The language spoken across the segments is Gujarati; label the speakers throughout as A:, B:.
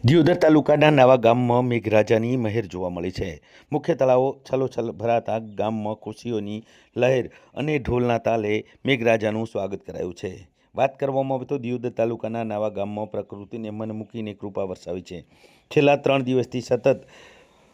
A: દિયોદર તાલુકાના નવા ગામમાં મેઘરાજાની મહેર જોવા મળી છે. મુખ્ય તળાવો છલોછલ ભરાતા ગામમાં ખુશીઓની લહેર અને ઢોલના તાલે મેઘરાજાનું સ્વાગત કરાયું છે. વાત કરવામાં આવે તો દિયોદર તાલુકાના નવા ગામમાં પ્રકૃતિને મન મૂકીને કૃપા વરસાવી છે. છેલ્લા 3 દિવસથી સતત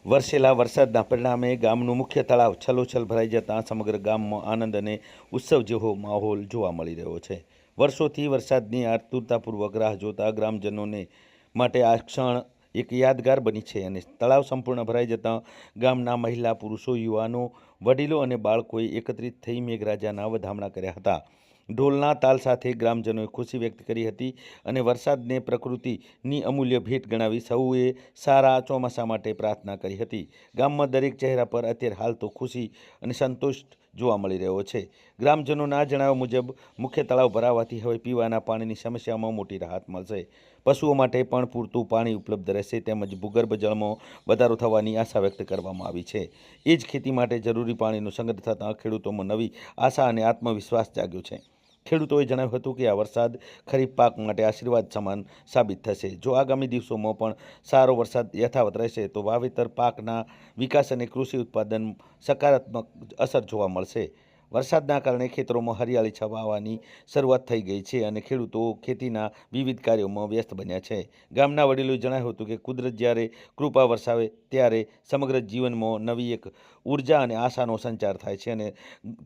A: વરસેલા વરસાદના પરિણામે ગામનું મુખ્ય તળાવ છલોછલ ભરાઈ જતાં સમગ્ર ગામમાં આનંદ અને ઉત્સવ જેવો માહોલ જોવા મળી રહ્યો છે. વર્ષોથી વરસાદની આતુરતાપૂર્વક રાહ જોતા ગ્રામજનોને માટે આ ક્ષણ એક યાદગાર બની છે અને તળાવ સંપૂર્ણ ભરાઈ જતાં ગામના મહિલા, પુરુષો, યુવાનો, વડીલો અને બાળકોએ એકત્રિત થઈ મેઘરાજાના વધામણા કર્યા હતા. ઢોલના તાલ સાથે ગ્રામજનોએ ખુશી વ્યક્ત કરી હતી અને વરસાદને પ્રકૃતિની અમૂલ્ય ભેટ ગણાવી સૌએ સારા ચોમાસા માટે પ્રાર્થના કરી હતી. ગામમાં દરેક ચહેરા પર અત્યારે હાલ તો ખુશી અને સંતોષ જોવા મળી રહ્યો છે. ગ્રામજનોના જણાવ્યા મુજબ મુખ્ય તળાવ ભરાવાથી હવે પીવાના પાણીની સમસ્યામાં મોટી રાહત મળશે. પશુઓ માટે પણ પૂરતું પાણી ઉપલબ્ધ રહેશે તેમજ ભૂગર્ભ જળમાં વધારો થવાની આશા વ્યક્ત કરવામાં આવી છે. એ જ ખેતી માટે જરૂરી પાણીનો સંગ્રહ થતાં ખેડૂતોમાં નવી આશા અને આત્મવિશ્વાસ જાગ્યો છે. ખેડૂતોએ જણાવ્યું હતું કે આ વરસાદ ખરીફ પાક માટે આશીર્વાદ સમાન સાબિત થશે. જો આગામી દિવસોમાં પણ સારો વરસાદ યથાવત રહેશે તો વાવેતર, પાકના વિકાસ અને કૃષિ ઉત્પાદન સકારાત્મક અસર જોવા મળશે. વરસાદના કારણે ખેતરોમાં હરિયાળી છવાવાની શરૂઆત થઈ ગઈ છે અને ખેડૂતો ખેતીના વિવિધ કાર્યોમાં વ્યસ્ત બન્યા છે. ગામના વડીલોએ જણાવ્યું હતું કે કુદરત જ્યારે કૃપા વરસાવે ત્યારે સમગ્ર જીવનમાં નવી એક ઉર્જા અને આશાનો સંચાર થાય છે અને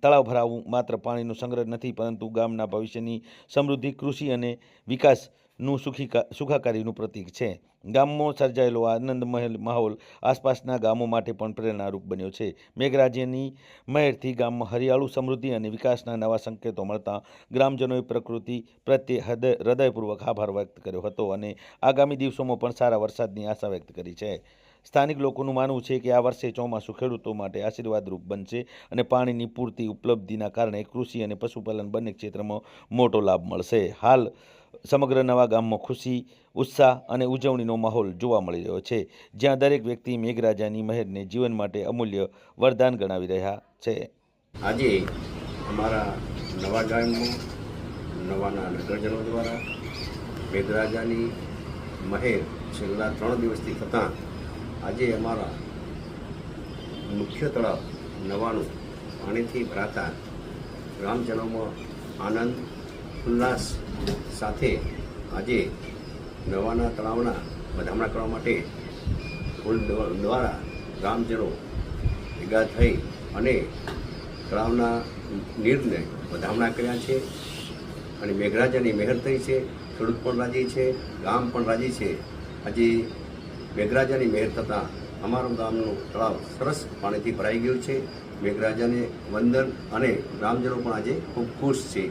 A: તળાવ ભરાવું માત્ર પાણીનો સંગ્રહ નથી પરંતુ ગામના ભવિષ્યની સમૃદ્ધિ, કૃષિ અને વિકાસનું સુખાકારીનું પ્રતીક છે. ગામમાં સર્જાયેલો આનંદમય માહોલ આસપાસના ગામો માટે પણ પ્રેરણારૂપ બન્યો છે. મેઘરાજાની મહેરથી ગામમાં હરિયાળું, સમૃદ્ધિ અને વિકાસના નવા સંકેતો મળતા ગ્રામજનોએ પ્રકૃતિ પ્રત્યે હૃદયપૂર્વક આભાર વ્યક્ત કર્યો હતો અને આગામી દિવસોમાં પણ સારા વરસાદની આશા વ્યક્ત કરી છે. સ્થાનિક લોકોનું માનવું છે કે આ વર્ષે ચોમાસું ખેડૂતો માટે આશીર્વાદરૂપ બનશે અને પાણીની પૂરતી ઉપલબ્ધિના કારણે કૃષિ અને પશુપાલન બંને ક્ષેત્રમાં મોટો લાભ મળશે. હાલ સમગ્ર નવા ગામમાં ખુશી, ઉત્સાહ અને ઉજવણીનો માહોલ જોવા મળી રહ્યો છે, જ્યાં દરેક વ્યક્તિ મેઘરાજાની મહેરને જીવન માટે અમૂલ્ય વરદાન ગણાવી રહ્યા છે.
B: આજે અમારા નવા ગામમાં નવાના નગરજનો દ્વારા મેઘરાજાની મહેર છેલ્લા 3 દિવસથી થતાં આજે અમારા મુખ્ય તળાવ નવાનું પાણીથી ભરાતા ગ્રામજનોમાં આનંદ, ઉલ્લાસ સાથે આજે નવાના તળાવના વધામણા કરવા માટે ઢોલ દ્વારા ગ્રામજનો ભેગા થઈ અને તળાવના નીરને વધામણા કર્યા છે અને મેઘરાજાની મહેર થઈ છે. ખેડૂત પણ રાજી છે, ગામ પણ રાજી છે. આજે મેઘરાજાની મહેર થતાં અમારું ગામનું તળાવ સરસ પાણીથી ભરાઈ ગયું છે. મેઘરાજાને વંદન અને ગ્રામજનો પણ આજે ખૂબ ખુશ છે.